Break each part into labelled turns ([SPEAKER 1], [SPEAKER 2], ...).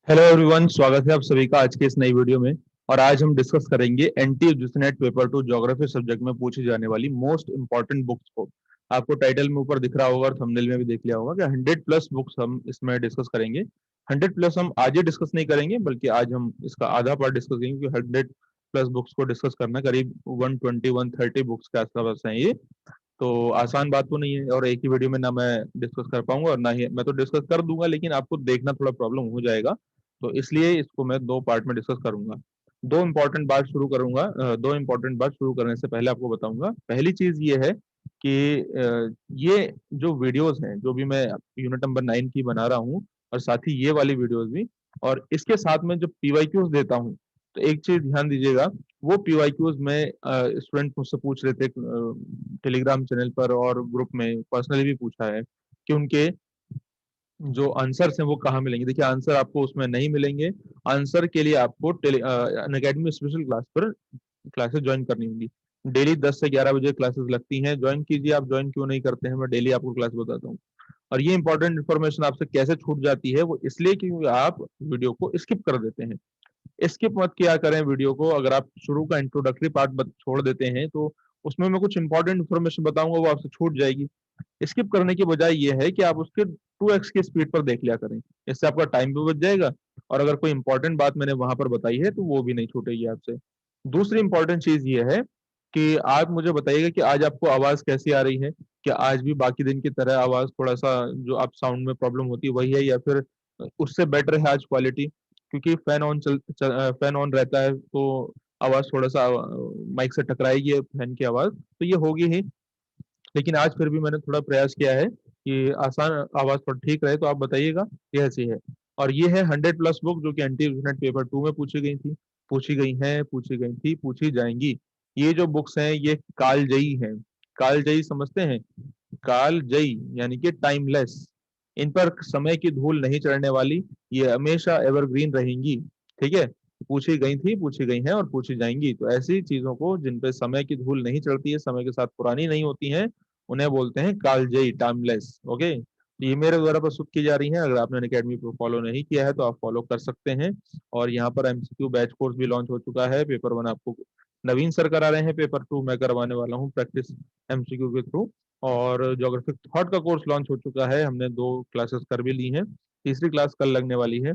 [SPEAKER 1] Hello everyone, स्वागत है आप सभी का आज के इस नई वीडियो में। और आज हम डिस्कस करेंगे एनटीयूजीसी पेपर 2 ज्योग्राफी सब्जेक्ट में पूछी जाने वाली मोस्ट इंपॉर्टेंट बुक्स को। आपको टाइटल में ऊपर दिख रहा होगा और थंबनेल में भी देख लिया होगा कि 100 प्लस बुक्स हम इसमें डिस्कस करेंगे। 100 प्लस हम आज ही डिस्कस नहीं करेंगे, बल्कि आज हम इसका आधा पार्ट डिस्कस करेंगे, क्योंकि 100 प्लस बुक्स को डिस्कस करना करीब 120-130 बुक्स के आसपास है ये। तो आसान बात तो नहीं है, और एक ही वीडियो में ना मैं डिस्कस कर पाऊंगा और ना ही मैं तो डिस्कस कर दूंगा, लेकिन आपको देखना थोड़ा प्रॉब्लम हो जाएगा। तो इसलिए इसको मैं दो पार्ट में डिस्कस करूंगा। दो इंपॉर्टेंट बात शुरू करने से पहले आपको बताऊंगा। पहली चीज ये है कि ये जो वीडियोस हैं, जो भी मैं यूनिट नंबर 9 की बना रहा हूँ, और साथ ही ये वाली वीडियोस भी, और इसके साथ में जो पीवाईक्यूज देता हूँ, तो एक चीज ध्यान दीजिएगा। वो पीवाईक्यूज में स्टूडेंट मुझसे पूछ रहे थे टेलीग्राम चैनल पर, और ग्रुप में पर्सनली भी पूछा है कि उनके जो आंसर्स हैं वो कहाँ मिलेंगे। देखिए, आंसर आपको उसमें नहीं मिलेंगे। आंसर के लिए आपको अनअकैडमी स्पेशल क्लास पर क्लासेस ज्वाइन करनी होगी। डेली 10 से 11 बजे क्लासेस लगती हैं, ज्वाइन कीजिए। आप ज्वाइन क्यों नहीं करते हैं, मैं डेली आपको क्लास बताता हूँ। और ये इंपॉर्टेंट इन्फॉर्मेशन आपसे कैसे छूट जाती है, वो इसलिए क्योंकि आप वीडियो को स्किप कर देते हैं। स्किप मत किया करें वीडियो को। अगर आप शुरू का इंट्रोडक्टरी पार्ट छोड़ देते हैं, तो उसमें मैं कुछ इंपॉर्टेंट इन्फॉर्मेशन बताऊंगा, वो आपसे छूट जाएगी। स्किप करने की बजाय ये है कि आप उसके 2x की स्पीड पर देख लिया करें। इससे आपका टाइम भी बच जाएगा, और अगर कोई इंपॉर्टेंट बात मैंने वहां पर बताई है तो वो भी नहीं छूटेगी आपसे। दूसरी इंपॉर्टेंट चीज ये है कि आप मुझे बताइएगा कि आज आपको आवाज कैसी आ रही है। क्या आज भी बाकी दिन की तरह आवाज थोड़ा सा, जो आप साउंड में प्रॉब्लम होती है वही है, या फिर उससे बेटर है आज क्वालिटी? क्योंकि फैन ऑन रहता है, तो आवाज थोड़ा सा माइक से टकराएगी, फैन की आवाज तो ये होगी ही। लेकिन आज फिर भी मैंने थोड़ा प्रयास किया है कि आसान आवाज थोड़ा ठीक रहे, तो आप बताइएगा। ये ऐसी है। और ये है 100 प्लस बुक, जो कि एंटी यूनिट पेपर 2 में पूछी गई थी, पूछी गई हैं, पूछी गई थी, पूछी जाएंगी। ये जो बुक्स हैं ये कालजयी हैं। कालजयी समझते हैं? कालजयी यानी कि टाइमलेस। इन पर समय की धूल नहीं चढ़ने वाली। ये हमेशा एवरग्रीन रहेंगी। ठीक है? पूछी गई थी, पूछी गई हैं, और पूछी जाएंगी। तो ऐसी चीजों को जिन पे समय की धूल नहीं चढ़ती है, समय के साथ पुरानी नहीं होती हैं, उन्हें बोलते हैं कालजयी, टाइमलेस। ओके, ये मेरे द्वारा प्रस्तुत की जा रही है। अगर आपने अकेडमी को फॉलो नहीं किया है तो आप फॉलो कर सकते हैं। और यहाँ पर एमसीक्यू बैच कोर्स भी लॉन्च हो चुका है। पेपर 1 आपको नवीन सर करा रहे हैं, पेपर 2 मैं करवाने वाला हूँ प्रैक्टिस एमसीक्यू के थ्रू। और ज्योग्राफिक थॉट का कोर्स लॉन्च हो चुका है, हमने 2 क्लासेस कर भी ली हैं, तीसरी क्लास कल लगने वाली है।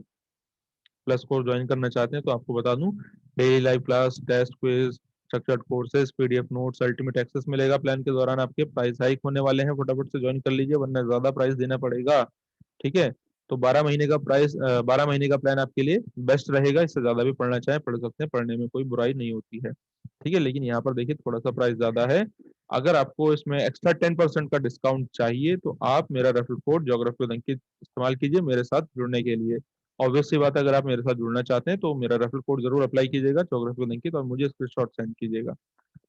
[SPEAKER 1] प्लस कोर्स ज्वाइन करना चाहते हैं तो आपको बता दूं, daily live class, test, quiz, structured courses, PDF notes, ultimate access मिलेगा। प्लान के दौरान आपके प्राइस हाइक होने वाले हैं, फटाफट से ज्वाइन कर लीजिए वरना ज्यादा प्राइस देना पड़ेगा। ठीक है? तो 12 महीने का प्लान आपके लिए बेस्ट रहेगा। इससे ज्यादा भी पढ़ना चाहे पढ़ सकते हैं, पढ़ने में कोई बुराई नहीं होती है। ठीक है? लेकिन यहाँ पर देखिए थोड़ा सा प्राइस ज्यादा है। अगर आपको इसमें एक्स्ट्रा 10% का डिस्काउंट चाहिए तो आप मेरा रेफरल कोड ज्योग्राफी विद अंकित इस्तेमाल कीजिए मेरे साथ जुड़ने के लिए। ऑब्वियस सी बात है, अगर आप मेरे साथ जुड़ना चाहते हैं तो मेरा रेफरल कोड जरूर अप्लाई कीजिएगा ज्योग्राफी विद अंकित, और मुझे स्क्रीनशॉट सेंड कीजिएगा।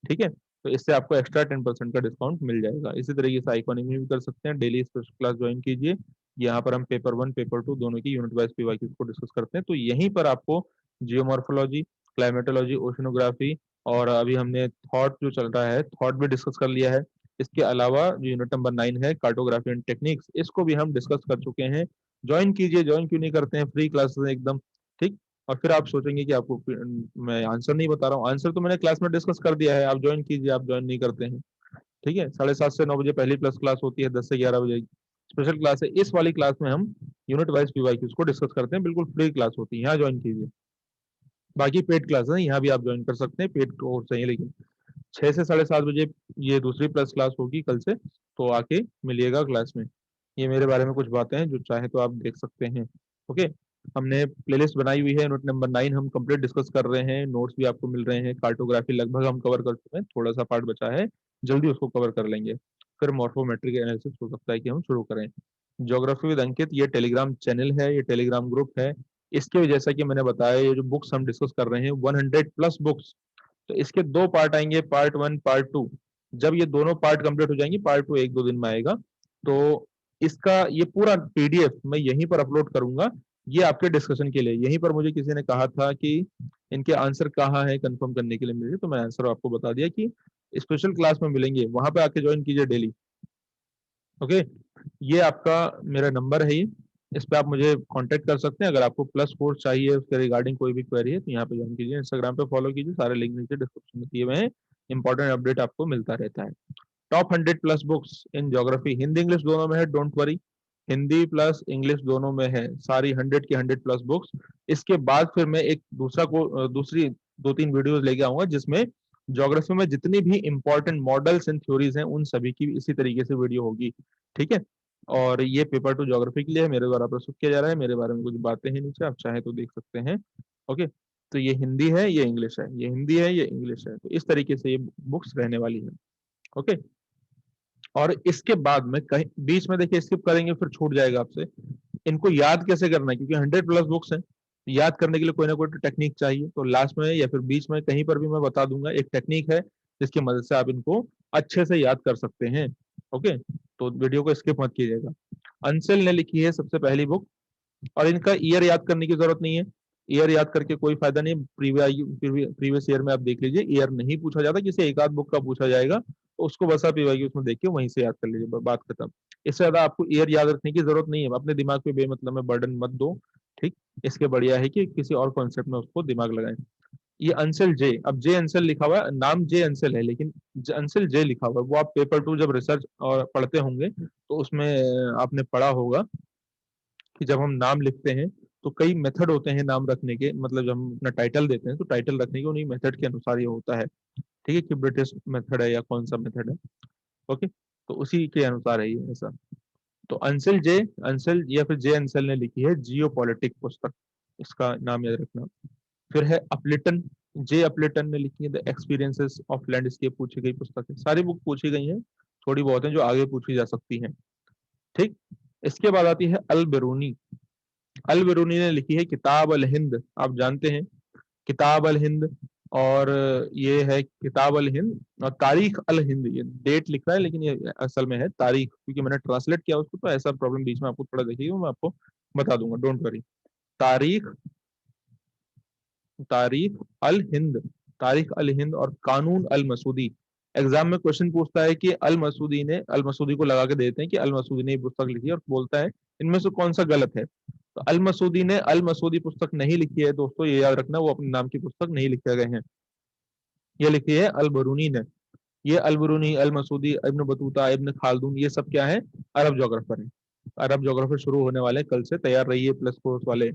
[SPEAKER 1] ठीक है? तो इससे आपको एक्स्ट्रा 10% का डिस्काउंट मिल जाएगा। इसी तरीके से आइकॉनिक में भी कर सकते हैं। डेली स्पेशल क्लास ज्वाइन कीजिए। यहाँ पर हम पेपर 1 पेपर 2 दोनों की यूनिट वाइज पीवाईक्यूज को डिस्कस करते हैं। तो यहीं पर आपको जियोमॉर्फोलॉजी, क्लाइमेटोलॉजी, ओशनोग्राफी, और अभी हमने थॉट जो चल रहा है, थॉट भी डिस्कस कर लिया है। इसके अलावा जो यूनिट नंबर 9 है, कार्टोग्राफी एंड टेक्निक्स, इसको भी हम डिस्कस कर चुके हैं। ज्वाइन कीजिए। ज्वाइन क्यों नहीं करते हैं? फ्री क्लासेस एकदम। ठीक। और फिर आप सोचेंगे कि आपको मैं आंसर नहीं बता रहा हूँ। आंसर तो मैंने क्लास में डिस्कस कर दिया है, आप ज्वाइन कीजिए। आप ज्वाइन नहीं करते हैं। ठीक है? 7:30 से 9 बजे पहली प्लस क्लास होती है, 10 से 11 बजे स्पेशल क्लास है। इस वाली क्लास में हम यूनिट वाइज पीवाईक्यूज को डिस्कस करते हैं, बिल्कुल फ्री क्लास होती है, यहाँ ज्वाइन कीजिए। बाकी पेड क्लास है, यहाँ भी आप ज्वाइन कर सकते हैं, पेड कोर्स है, लेकिन 6 से 7:30 बजे ये दूसरी प्लस क्लास होगी कल से, तो आके मिलिएगा क्लास में। ये मेरे बारे में कुछ बातें हैं, जो चाहे तो आप देख सकते हैं। ओके। हमने प्लेलिस्ट बनाई हुई है। नोट नंबर 9 हम कंप्लीट डिस्कस कर रहे हैं, नोट्स भी आपको मिल रहे हैं। कार्टोग्राफी लगभग हम कवर कर चुके हैं, थोड़ा सा पार्ट बचा है, जल्दी उसको कवर कर लेंगे। फिर मॉर्फोमेट्रिक एनालिसिस हो सकता है कि हम शुरू करें। ज्योग्राफी विद अंकित ये टेलीग्राम चैनल है, ये टेलीग्राम ग्रुप है। इसके जैसा कि मैंने बताया, ये जो बुक्स हम डिस्कस कर रहे हैं 100 प्लस बुक्स, तो इसके 2 पार्ट आएंगे, पार्ट 1 पार्ट 2। जब ये दोनों पार्ट कंप्लीट हो जाएंगे, पार्ट 2 1-2 दिन में आएगा। तो इसका ये पूरा पीडीएफ मैं यहीं पर अपलोड करूंगा, ये आपके डिस्कशन के लिए। यहीं पर मुझे किसी ने कहा था कि इनके आंसर कहाँ है कंफर्म करने के लिए मुझे, तो मैं आंसर आपको बता दिया कि स्पेशल क्लास में मिलेंगे, वहां पे आके ज्वाइन कीजिए डेली। ओके। ये आपका मेरा नंबर है ये। इस पे आप मुझे कांटेक्ट कर सकते हैं। अगर आपको प्लस कोर्स चाहिए उसके रिगार्डिंग कोई भी क्वेरी है तो यहाँ पे ज्वाइन कीजिए, इंस्टाग्राम पे फॉलो कीजिए, सारे लिंक नीचे डिस्क्रिप्शन में दिए हुए हैं। इंपॉर्टेंट अपडेट आपको मिलता रहता है। Top 100 plus books in geography, Hindi English दोनों में है, don't worry, Hindi plus English दोनों में है, सारी 100 की 100 प्लस बुक्स। इसके बाद फिर मैं एक दूसरी 2-3 वीडियोस लेके आऊंगा जिसमें ज्योग्राफी में जितनी भी इंपॉर्टेंट मॉडल्स एंड थ्योरीज हैं उन सभी की इसी तरीके से वीडियो होगी। ठीक है। और ये पेपर टू ज्योग्राफी के लिए है, मेरे द्वारा प्रस्तुत किया जा रहा है, मेरे बारे में कुछ बातें हैं नीचे, आप चाहें तो देख सकते हैं। ओके। तो ये हिंदी है, ये इंग्लिश है, ये हिंदी है, ये इंग्लिश है, तो इस तरीके से ये बुक्स रहने वाली है। ओके। और इसके बाद में कहीं बीच में देखिए स्किप करेंगे फिर छूट जाएगा आपसे। इनको याद कैसे करना है, क्योंकि 100 प्लस बुक्स हैं, याद करने के लिए कोई ना कोई टेक्निक चाहिए, तो लास्ट में या फिर बीच में कहीं पर भी मैं बता दूंगा एक टेक्निक है जिसकी मदद से आप इनको अच्छे से याद कर सकते हैं। ओके। तो वीडियो को स्किप मत कीजिएगा। अंशल ने लिखी है सबसे पहली बुक, और इनका ईयर याद करने की जरूरत नहीं है, ईयर याद करके कोई फायदा नहीं। प्रीवियस ईयर में आप देख लीजिए, ईयर नहीं पूछा जाता, किसी एक आध बुक का पूछा जाएगा तो उसको बस आप उसमें देख के वहीं से याद कर लीजिए, बात खत्म। इससे ज्यादा आपको ईयर याद रखने की जरूरत नहीं है, अपने दिमाग पे बेमतलब में बर्डन मत दो। ठीक। इसके बढ़िया है कि किसी और कॉन्सेप्ट में उसको दिमाग लगाएं। ये अंसल जे, अब जे अंसल लिखा हुआ है, नाम जे अंसल है लेकिन अंसल जे लिखा हुआ है, वो आप पेपर 2 जब रिसर्च और पढ़ते होंगे तो उसमें आपने पढ़ा होगा कि जब हम नाम लिखते हैं तो कई मेथड होते हैं नाम रखने के, मतलब जब हम अपना टाइटल देते हैं तो टाइटल रखने के उन्हीं मेथड के अनुसार ये होता है। ठीक है, कि ब्रिटिश मेथड है या कौन सा मेथड है। ओके। तो उसी के अनुसार है ये ऐसा। तो अंसल या फिर जे अंसल ने लिखी है जियो पॉलिटिक पुस्तक, इसका नाम याद रखना। फिर है अपलिटन, जे अपलिटन ने लिखी है द एक्सपीरियंसेस ऑफ लैंडस्केप, पूछी गई पुस्तक है, सारी बुक पूछी गई हैं, थोड़ी बहुत है जो आगे पूछी जा सकती हैं। ठीक। इसके बाद आती है अल बिरूनी। अल बिरूनी ने लिखी है किताब अल हिंद, आप जानते हैं किताब अल हिंद। और ये है किताब अल हिंद और तारीख अल हिंद, ये डेट लिख रहा है लेकिन ये असल में है तारीख, क्योंकि मैंने ट्रांसलेट किया उसको तो ऐसा प्रॉब्लम बीच में आपको थोड़ा देखिएगा, मैं आपको बता दूंगा, डोंट वरी। तारीख, तारीख अल हिंद, तारीख अल हिंद और कानून अल मसूदी। एग्जाम में क्वेश्चन पूछता है कि अल मसूदी को लगा के देते हैं कि अल मसूदी ने ये पुस्तक लिखी है और बोलता है इनमें से कौन सा गलत है। तो अल मसूदी ने अल मसूदी पुस्तक नहीं लिखी है दोस्तों, ये याद रखना, वो अपने नाम की पुस्तक नहीं लिखे गए हैं, ये लिखी है अल बरूनी ने। ये अल बरूनी, अल मसूदी, इब्न बतूता, इब्न खालदून, ये सब क्या है, अरब जोग्राफर है। अरब जोग्राफर शुरू होने वाले कल से, तैयार रहिए प्लस कोर्स वाले।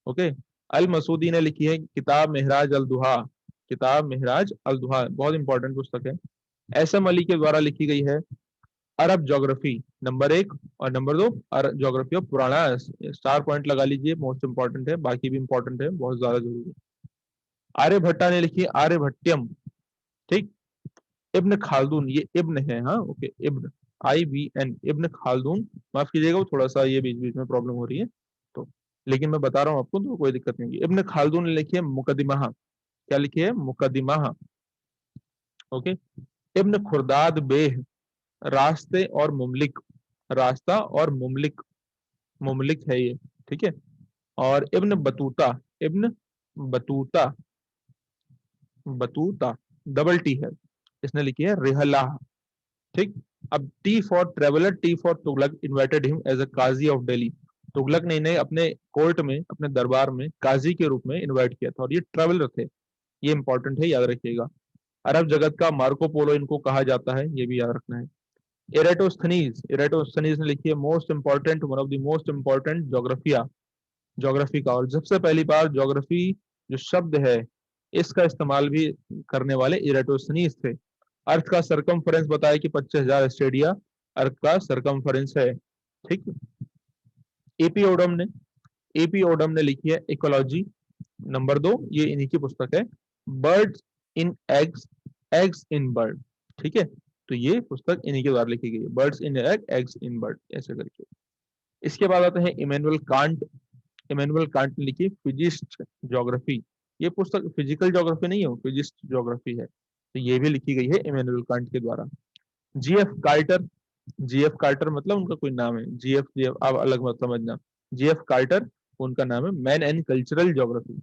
[SPEAKER 1] ओके। अल मसूदी ने लिखी है किताब मेहराज अल दुहा, किताब मेहराज अल दुहा बहुत इंपॉर्टेंट पुस्तक है। एसएम अली के द्वारा लिखी गई है अरब ज्योग्राफी, नंबर 1, और नंबर 2 अरब ज्योग्राफी ऑफ पुराना, स्टार पॉइंट लगा लीजिए, मोस्ट इंपॉर्टेंट है, बाकी भी इंपॉर्टेंट है, बहुत ज्यादा जरूरी है। आर्यभट्टा ने लिखी है आर्यभट्टियम। ठीक। इब्न खालदून, ये इब्न है, हाँ ओके, इब्न, IBN, इब्न खालदून, माफ कीजिएगा वो थोड़ा सा ये बीच बीच में प्रॉब्लम हो रही है तो, लेकिन मैं बता रहा हूँ आपको तो कोई दिक्कत नहीं होगी। इब्न खालदून ने लिखी है मुकदमा, क्या लिखी है, मुकदमा। ओके। इब्न खुर्दाद बेह, रास्ते और मुमलिक, रास्ता और मुमलिक, मुमलिक है ये। ठीक है। और Ibn Battuta, Ibn Battuta, Battuta double T है, इसने लिखी है रिहला। ठीक। अब T for traveller, T for Tughlaq invited him as a qazi of Delhi, Tughlaq ने इन्हें अपने कोर्ट में, अपने दरबार में काजी के रूप में इनवाइट किया था, और ये ट्रेवलर थे, ये इंपॉर्टेंट है, याद रखिएगा। अरब जगत का मार्को पोलो इनको कहा जाता है, ये भी याद रखना है। एरेटोस्थनीज, एरेटोस्थनीज ने लिखी है most important, one of the most important Geographia, geography का, और सबसे पहली बार ज्योग्राफी जो शब्द है इसका इस्तेमाल भी करने वाले इरेटोस्थनीज थे। अर्थ का सरकमफरेंस बताया कि 25,000 स्टेडिया अर्थ का सरकमफरेंस है। ठीक। एपी ओडम ने, एपी ओडम ने लिखी है इकोलॉजी, नंबर 2, ये इन्हीं की पुस्तक है। Birds in eggs, eggs in bird. ठीक है। तो ये पुस्तक इन्हीं के द्वारा लिखी गई है, birds in egg, eggs in bird, ऐसे करके। इसके बाद आते हैं इमेनुअल कांट। इमेनुअल कांट ने लिखी फिजिस्ट ज्योग्राफी, ये पुस्तक फिजिकल ज्योग्राफी नहीं है, फिजिस्ट ज्योग्राफी है, तो ये भी लिखी गई है इमेनुअल कांट के द्वारा। जीएफ कार्टर, जीएफ कार्टर मतलब उनका कोई नाम है, जीएफ जीएफ आप अलग मत समझना, जीएफ कार्टर उनका नाम है, मैन एंड कल्चरल ज्योग्राफी।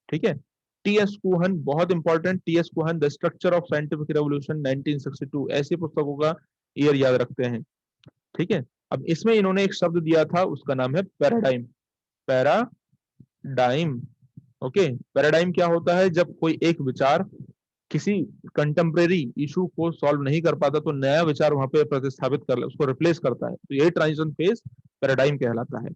[SPEAKER 1] ठीक है। टीएस कुहन बहुत important, TS Kuhn the structure of scientific revolution 1962, ऐसी पुस्तकों का ईयर याद रखते हैं। ठीक है। अब इसमें इन्होंने एक शब्द दिया था, उसका नाम है पैराडाइम। Paradigm, okay. पैराडाइम क्या होता है? जब कोई एक विचार किसी कंटेम्प्रेरी इशू को सॉल्व नहीं कर पाता तो नया विचार वहां पे प्रतिस्थापित कर उसको रिप्लेस करता है, तो यही ट्रांजिशन फेज पैराडाइम कहलाता है।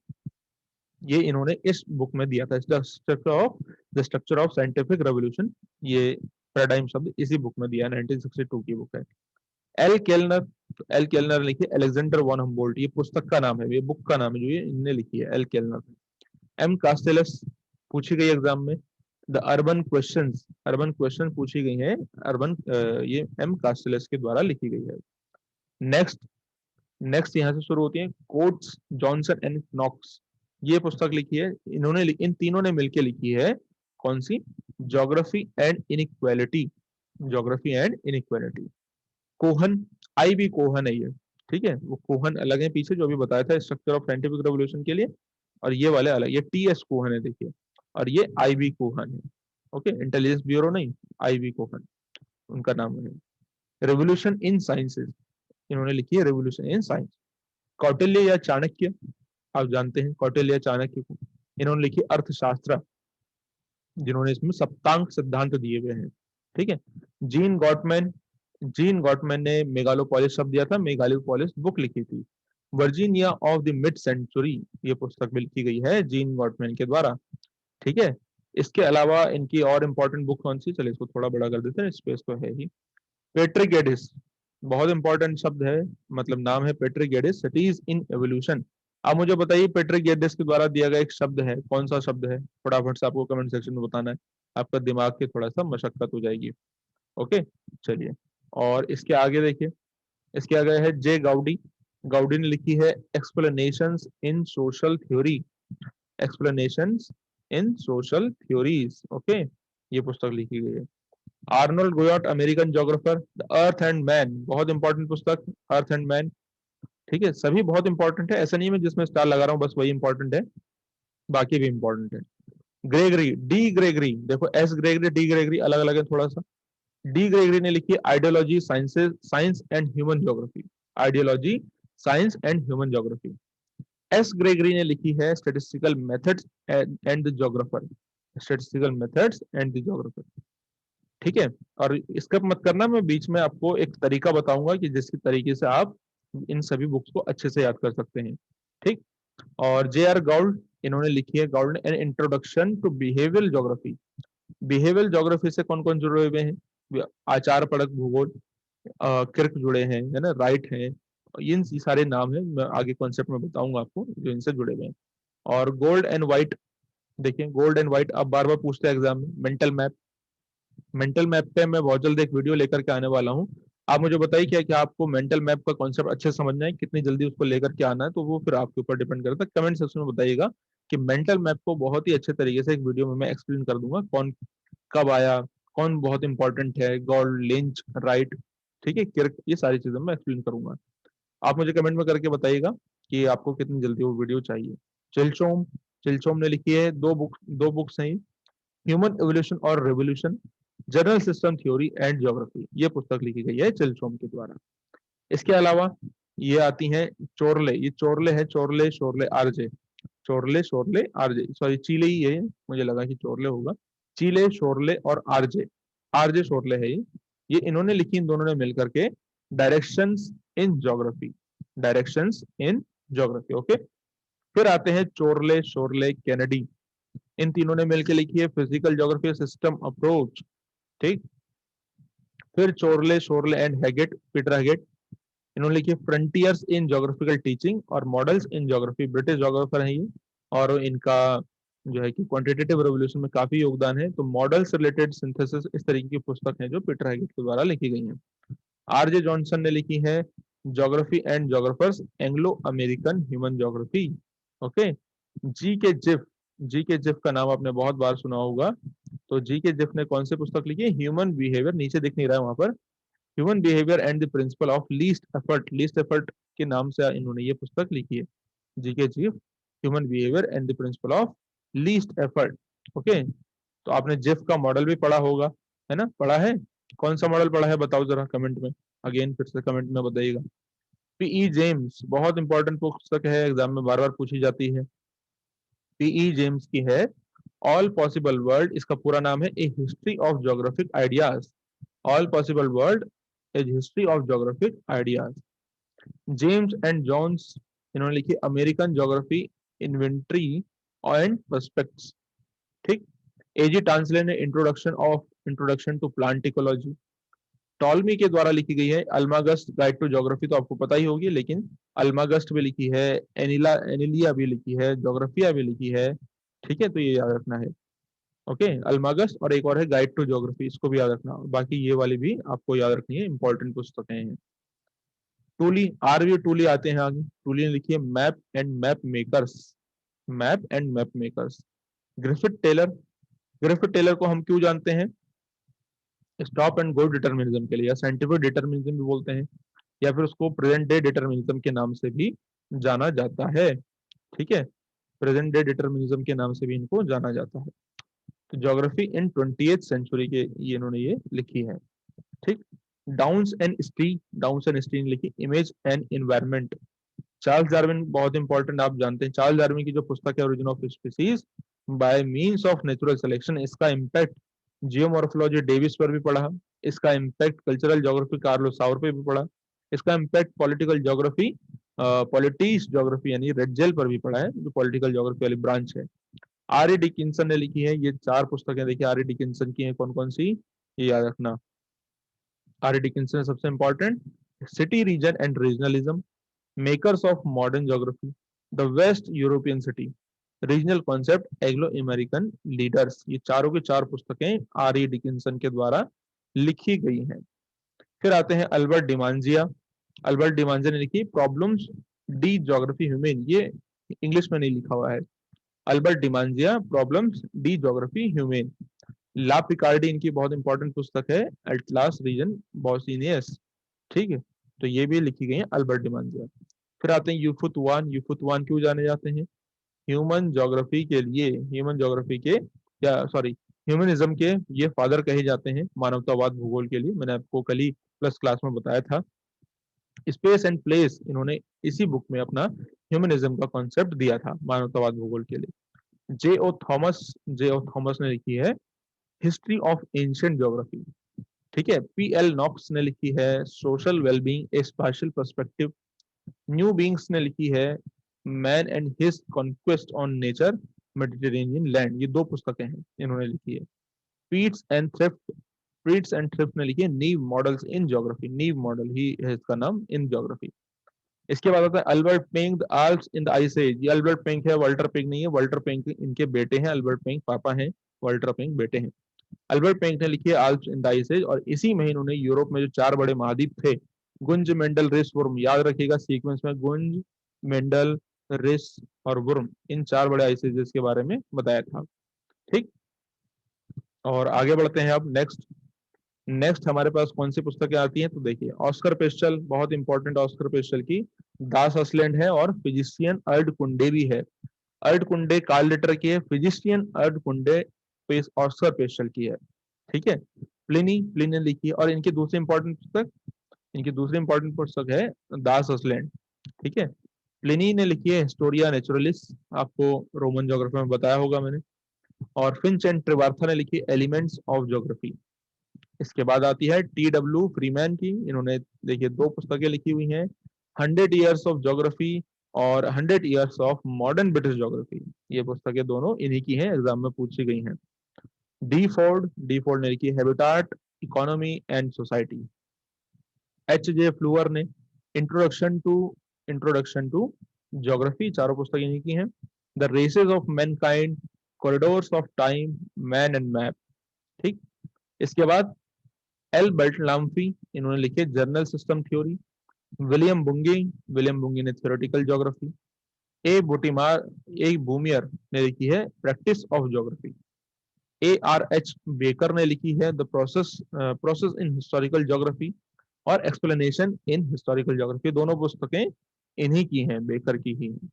[SPEAKER 1] ये इन्होंने इस बुक में दिया था, स्ट्रक्चर ऑफ साइंटिफिक रेवोल्यूशन। ये पैराडाइम शब्द इसी बुक में दिया, 1962 की बुक है। एल केलनर, तो एल केलनर लिखी अलेक्जेंडर वन हम्बोल्ट, ये पुस्तक का नाम है, ये बुक का नाम है जो ये इनने लिखी है, एल केलनर। एम कास्टेलस, पूछी गई एग्जाम में। The urban questions, urban question पूछी गई हैं, अर्बन ये एम कास्टेलस के द्वारा लिखी गई है। नेक्स्ट, नेक्स्ट यहाँ से शुरू होती है, कोट्स, जॉनसन एंड नॉक्स। ये पुस्तक लिखी है इन्होंने, इन तीनों ने मिलकर लिखी है। कौन सी? Geography and inequality, geography and inequality. Cohen, I B Cohen है ये, ठीक है, वो कोहन अलग है पीछे जो अभी बताया था स्ट्रक्चर ऑफ साइंटिफिक रेवोल्यूशन के लिए, और ये वाले अलग, ये टी एस कोहन है देखिए, और ये आई बी कोहन है, ओके, इंटेलिजेंस ब्यूरो नहीं, आई बी कोहन उनका नाम है। रेवोल्यूशन इन साइंसेस, इन्होंने लिखी है रेवोल्यूशन इन साइंस। कौटिल्य या चाणक्य, आप जानते हैं कौटिल्य या चाणक्य को, इन्होंने लिखी अर्थशास्त्र, जिन्होंने इसमें सप्तांक सिद्धांत दिए हुए हैं, ठीक है। जीन गॉटमैन, जीन गॉटमैन ने मेगालोपोलिस शब्द दिया था, मेगालोपोलिस बुक लिखी थी। Virginia of the mid century, ये पुस्तक भी लिखी गई है जीन गॉटमैन के द्वारा, ठीक है। इसके अलावा इनकी और इंपॉर्टेंट बुक कौन सी, चलिए इसको थोड़ा बड़ा कर देते हैं, स्पेस तो है ही। पेट्रिगेडिस, बहुत इंपॉर्टेंट शब्द है, मतलब नाम है पेट्रिगेडिस, सिटीज इन एवोल्यूशन। आप मुझे बताइए पेट्रिगेडिस के द्वारा दिया गया एक शब्द है, कौन सा शब्द है? फटाफट से आपको कमेंट सेक्शन में बताना है, आपका दिमाग की थोड़ा सा मशक्कत हो जाएगी, ओके। चलिए, और इसके आगे देखिए, इसके आगे है जे गाउडी। गाउडी ने लिखी है explanations in social theory, explanations in social theories, okay, ये पुस्तक लिखी गई है। Arnold Guyot, American geographer, the earth and man, बहुत इंपॉर्टेंट पुस्तक, अर्थ एंड मैन, ठीक है। सभी बहुत इंपॉर्टेंट है, ऐसा नहीं मैं जिसमें स्टार लगा रहा हूँ बस वही इंपॉर्टेंट है, बाकी भी इंपॉर्टेंट है। ग्रेगरी, डी ग्रेगरी, देखो एस ग्रेगरी डी ग्रेगरी अलग अलग है थोड़ा सा। डी ग्रेगरी ने लिखी ideology sciences, science and human geography, ideology science and human geography. S Gregory ने लिखी है statistical methods and the geographer, statistical methods and the geographer, ठीक है। और इसका मत करना, मैं बीच में आपको एक तरीका बताऊंगा कि जिसके तरीके से आप इन सभी बुक्स को अच्छे से याद कर सकते हैं, ठीक। और जे आर गाउल्ड, इन्होंने लिखी है, Gould an introduction to behavioural geography. Behavioural geography से कौन कौन जुड़े हुए हैं? आचार परक भूगोल, किर्क जुड़े हैं, है ना, राइट है, इन सारे नाम है, मैं आगे कॉन्सेप्ट में बताऊंगा आपको जो इनसे जुड़े हुए हैं। और गोल्ड एंड व्हाइट, देखिए गोल्ड एंड व्हाइट अब बार बार पूछते हैं एग्जाम में। मेंटल मैप, मेंटल मैप पे मैं बहुत जल्द एक वीडियो लेकर के आने वाला हूँ। आप मुझे बताइए क्या क्या आपको मेंटल मैप का कॉन्सेप्ट अच्छे से समझना है, कितनी जल्दी उसको लेकर के आना है, तो वो फिर आपके ऊपर डिपेंड करता है। कमेंट सेक्शन में बताइएगा कि मेंटल मैप को बहुत ही अच्छे तरीके से एक वीडियो में मैं एक्सप्लेन कर दूंगा, कौन कब आया, कौन बहुत इंपॉर्टेंट है, गॉल्ड, लिंच, राइट, ठीक है, किर्क, ये सारी चीजें मैं एक्सप्लेन करूंगा। आप मुझे कमेंट में करके बताइएगा कि आपको कितनी जल्दी वो वीडियो चाहिए। चिलचोम, चिलचोम ने लिखी है दो बुक्स हैं, ह्यूमन एवोल्यूशन और revolution, general system theory and geography, ये पुस्तक लिखी गई है चिलचोम के द्वारा। इसके अलावा ये आती हैं चोरले, ये चोरले है, चोरले शोरले आरजे, चोरले शोरले आरजे, सॉरी चीले ही है, मुझे लगा कि चोरले होगा, चीले शोरले और आरजे, आरजे शोरले है ये इन्होंने लिखी, इन दोनों ने मिलकर के directions in geography, directions in geography, okay. फिर आते हैं चोरले शोरले कैनेडी, इन तीनों ने मिलकर लिखी है फिजिकल ज्योग्राफी सिस्टम अप्रोच, ठीक। फिर चोरले शोरले एंड हैगेट, पीटर हैगेट, इन्होंने लिखी फ्रंटियर्स इन ज्योग्राफिकल टीचिंग और models in geography, British geographer है ये, और इनका जो है कि क्वांटिटेटिव रेवोल्यूशन में काफी योगदान है। तो मॉडल्स रिलेटेड सिंथेसिस, इस तरीके की पुस्तक है जो पीटर हैगेट के द्वारा लिखी गई है। आरजे जॉनसन ने लिखी है geography and geographers, Anglo American human geography, okay. G K जिफ, जी के जिफ का नाम आपने बहुत बार सुना होगा, तो जी के जिफ ने कौन सी पुस्तक लिखी है? ह्यूमन बिहेवियर, नीचे दिख नहीं रहा है वहां पर, human behaviour and the principle of least effort, least effort के नाम से इन्होंने ये पुस्तक लिखी है, जी K GIF, human behaviour and the principle of least effort, okay. तो आपने जिफ का मॉडल भी पढ़ा होगा, है ना, पढ़ा है? कौन सा मॉडल पढ़ा है बताओ जरा कमेंट में, अगेन फिर से कमेंट में बताइएगा। पीई जेम्स बहुत इंपॉर्टेंट पुस्तक है, एग्जाम में बार बार पूछी जाती है। पीई जेम्स की है ऑल पॉसिबल वर्ल्ड, इसका पूरा नाम है a history of geographic ideas. All possible world a history of geographic ideas. James and Jones, इन्होंने लिखी American geography inventory and prospects. ठीक। एजी टांसले ने introduction to plant ecology. Ptolemy के द्वारा लिखी गई है अल्मागस्ट गाइड टू ज्योग्राफी, तो आपको पता ही होगी, लेकिन अल्मागस्ट भी लिखी है, एनिलिया भी लिखी है, ज्योग्राफिया भी लिखी है। ठीक है, तो ये याद रखना है। ओके, अल्मागस्ट और एक और है गाइड टू ज्योग्राफी, इसको भी याद रखना, बाकी ये वाली भी आपको याद रखनी है, इंपॉर्टेंट पुस्तकें हैं। टूली, आरवी टूली आते हैं आगे। टूली ने लिखी है map and map makers. Map and map makers. Griffith Taylor, Griffith Taylor को हम क्यों जानते हैं? स्टॉप एंड गो डिटर्मिनिज्म के लिए, या साइंटिफिक डिटर्मिनिज्म भी बोलते हैं, या फिर उसको प्रेजेंट डे डिटर्मिनिज्म के नाम से भी जाना जाता है। ठीक है, प्रेजेंट डे डिटर्मिनिज्म के नाम से भी इनको जाना जाता है। तो ज्योग्राफी इन 20th सेंचुरी के ये इन्होंने ये लिखी है। ठीक। डाउन्स एंड स्टी ने लिखी image and environment. Charles Darwin बहुत इंपॉर्टेंट, आप जानते हैं चार्ल्स डार्विन की जो पुस्तक है origin of species bye means of natural selection, इसका इम्पैक्ट जियोमॉर्फोलॉजी डेविस पर भी पड़ा, इसका इम्पैक्ट कल्चरल ज्योग्राफी कार्लो सावर पे भी पड़ा, इसका impact political geography politics geography यानी रेडजेल पर भी पड़ा है, जो पॉलिटिकल ज्योग्राफी वाली ब्रांच है। आर ए डिकिंसन ने लिखी है, ये 4 पुस्तकें देखिए आर ए डिकिंसन की हैं, कौन कौन सी, ये याद रखना। आर ए डिकिंसन सबसे important, city region and regionalism, makers of modern geography, the west European city, regional concept, Anglo American leaders, ये चारों की 4 पुस्तकें आर ई डिकिंसन के द्वारा लिखी गई हैं। फिर आते हैं अल्बर्ट डिमांजिया। अल्बर्ट डिमांजिया ने लिखी प्रॉब्लम्स डी ज्योग्राफी ह्यूमन, ये इंग्लिश में नहीं लिखा हुआ है। Albert Demangeon problems de geography human. La Picardie इनकी बहुत इंपॉर्टेंट पुस्तक है, एटलास रीजन बॉसिनियस। ठीक है, तो ये भी लिखी गई है अल्बर्ट डिमांजिया। फिर आते हैं यूफुतवान। यूफुतवान क्यों जाने जाते हैं? ह्यूमन ज्योग्राफी के लिए, ह्यूमन ज्योग्राफी के, या सॉरी, ह्यूमनिज्म के ये फादर कहे जाते हैं मानवतावाद भूगोल के लिए, मैंने आपको कल ही प्लस क्लास में बताया था। स्पेस एंड प्लेस, इन्होंने इसी बुक में अपना ह्यूमनिज्म का कॉन्सेप्ट दिया था मानवतावाद भूगोल के लिए। जे ओ थॉमस ने लिखी है हिस्ट्री ऑफ एंशिएंट ज्योग्राफी। ठीक है, पी एल नॉक्स ने लिखी है social wellbeing a spatial perspective. न्यू बीइंग्स ने लिखी है man and his conquest on nature Mediterranean land, ये 2 पुस्तकें हैं इन्होंने लिखी है। Peet's and Thrift, Peet's and Thrift ने लिखी है new models in geography, new model ही है इसका नाम इन ज्योग्राफी। इसके बाद आता है Albert Penck the Alps in the ice age. ये अल्बर्ट पेंग है, वाल्टर पेंग नहीं है, वाल्टर पेंग इनके बेटे हैं, अल्बर्ट पेंग पापा हैं, वाल्टर पेंग बेटे हैं। अल्बर्ट पेंग ने लिखी है Alps in the ice age, और इसी में इन्होंने यूरोप में जो 4 बड़े महाद्वीप थे, गुंज मेंडल रिस वुर्म, याद रखिएगा सीक्वेंस में, गुंज मेंडल रिस और वुर्म, इन 4 बड़े आइस एजेस के बारे में बताया था। ठीक, और आगे बढ़ते हैं अब नेक्स्ट। नेक्स्ट हमारे पास कौन सी पुस्तकें आती हैं, तो देखिए ऑस्कर पेस्टल, बहुत इंपॉर्टेंट, ऑस्कर पेस्टल की दास असलैंड है, और फिजिशियन अर्ड कुंडे भी है। अर्ड कुंडे कार्ल लिटर की है, फिजिशियन अर्ड कुंडे ऑस्कर पेस्टल की है। ठीक है, प्लिनी ने लिखी है, और इनकी दूसरी इंपॉर्टेंट पुस्तक है दास असलैंड। ठीक है, प्लिनी ने लिखी है हिस्टोरिया नेचुरलिस, आपको रोमन ज्योग्राफी में बताया होगा मैंने। और फिंच एंड ट्रिवार्था ने लिखी एलिमेंट्स ऑफ ज्योग्राफी। इसके बाद आती है टी डब्ल्यू फ्रीमैन की, इन्होंने देखिए 2 पुस्तकें लिखी हुई हैं, 100 ईयर्स ऑफ ज्योग्राफी और 100 years of modern British geography. ये पुस्तकें दोनों इन्हीं की हैं, एग्जाम में पूछी गई हैं। डी फोर्ड ने लिखी habitat economy and society. H J Fleure ने इंट्रोडक्शन टू ज्योग्राफी, चारों पुस्तकें इन्हीं की हैं। The races of mankind, corridors of time, man and map. ठीक, इसके बाद एल बर्टलाम्फी, इन्होंने लिखे general system theory. William Bunge ने थ्योरेटिकल ज्योग्राफी। ए बूमियर ने लिखी है practice of geography. A R H Baker ने लिखी है the process in historical geography और एक्सप्लेनेशन इन हिस्टोरिकल ज्योग्राफी। दोनों पुस्तकें इन्हीं की हैं, बेकर की ही हैं।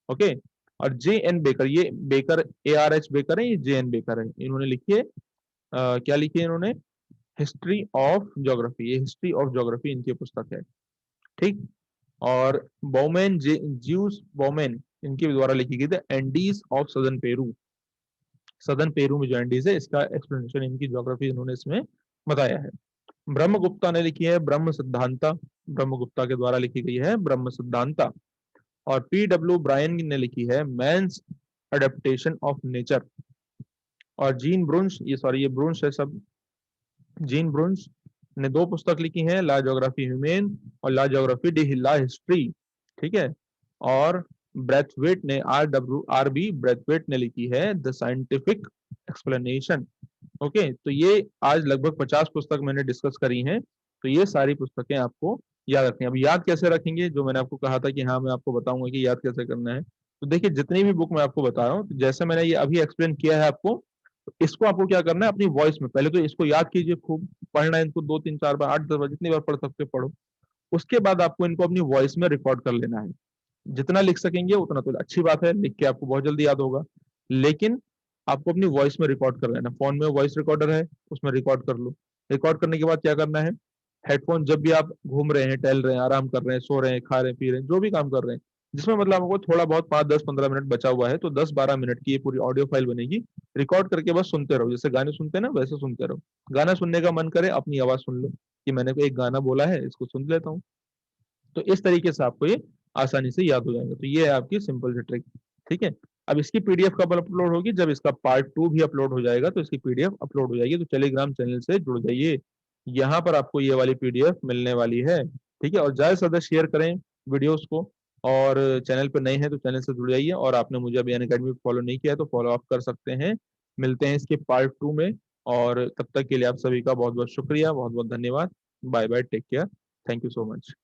[SPEAKER 1] ओके, और जे एन बेकर, ये बेकर ए आर एच बेकर है, ये जे एन बेकर है, इन्होंने लिखी है क्या लिखी है इन्होंने, हिस्ट्री ऑफ ज्योग्राफी, ये हिस्ट्री ऑफ ज्योग्राफी इनकी पुस्तक है। ठीक, और बौमेन ज्यूस बौमेन इनके द्वारा लिखी गई थी Andes of southern Peru. Southern Peru में जो एंडीज है इसका एक्सप्लेनेशन इनकी ज्योग्राफी इन्होंने इसमें बताया है। ब्रह्मगुप्ता ने लिखी है ब्रह्म सिद्धांता, ब्रह्मगुप्ता के द्वारा लिखी गई है ब्रह्म सिद्धांता। और P.W. ब्रायन ने लिखी है मैंस अडेप्टेशन ऑफ नेचर। और जीन ब्रुंस, ये सॉरी ये ब्रुंस है सब, जीन ब्रुंस ने दो पुस्तक लिखी हैं, ला ज्योग्राफी ह्यूमेन और ला ज्योग्राफी डी ला हिस्ट्री, ठीक है। और ब्रैथवेट ने R.W. ब्रैथवेट ने लिखी है द साइंटिफिक एक्सप्लेनेशन। ओके, तो ये आज लगभग 50 पुस्तक मैंने डिस्कस करी हैं। तो ये सारी पुस्तकें आपको याद रखनी है। अब याद कैसे रखेंगे, जो मैंने आपको कहा था कि हाँ मैं आपको बताऊंगा कि याद कैसे करना है। तो देखिए जितनी भी बुक मैं आपको बता रहा हूँ, तो जैसे मैंने ये अभी एक्सप्लेन किया है आपको, तो इसको आपको क्या करना है अपनी वॉइस में, पहले तो इसको याद कीजिए खूब, पढ़ना है इनको 2 3 4 बार 8 10 बार जितनी बार पढ़ सकते हो पढ़ो। उसके बाद आपको इनको अपनी वॉइस में रिकॉर्ड कर लेना है। जितना लिख सकेंगे उतना तो अच्छी बात है, लिख के आपको बहुत जल्दी याद होगा। लेकिन आपको अपनी वॉइस में रिकॉर्ड कर लेना, फोन में वॉइस रिकॉर्डर है उसमें रिकॉर्ड कर लो। रिकॉर्ड करने के बाद क्या करना है, हेडफोन जब भी आप घूम रहे हैं, टहल रहे हैं, आराम कर रहे हैं, सो रहे हैं, खा रहे हैं, पी रहे हैं, जो भी काम कर रहे हैं, जिसमें मतलब आपको थोड़ा बहुत 5 10 15 मिनट बचा हुआ है, तो 10 12 मिनट की ये पूरी ऑडियो फाइल बनेगी। रिकॉर्ड करके बस सुनते रहो, जैसे गाने सुनते हैं ना वैसे सुनते रहो। गाना सुनने का मन करे अपनी आवाज सुन लो कि मैंने कोई एक गाना बोला है इसको सुन लेता हूँ। तो इस तरीके से आपको ये आसानी से याद हो जाएगा। तो ये है आपकी सिंपल सी ट्रिक, ठीक है। अब इसकी पीडीएफ कब अपलोड होगी, जब इसका पार्ट 2 भी अपलोड हो जाएगा तो इसकी पीडीएफ अपलोड हो जाएगी। तो टेलीग्राम चैनल से जुड़ जाइए, यहाँ पर आपको ये वाली पीडीएफ मिलने वाली है, ठीक है। और ज्यादा से ज्यादा शेयर करें वीडियोस को। और चैनल पर नए हैं तो चैनल से जुड़ जाइए। और आपने मुझे अभी अनअकैडमी फॉलो नहीं किया है तो फॉलो अप कर सकते हैं। मिलते हैं इसके पार्ट 2 में। और तब तक के लिए आप सभी का बहुत बहुत शुक्रिया, बहुत बहुत धन्यवाद। Bye bye, take care, thank you so much.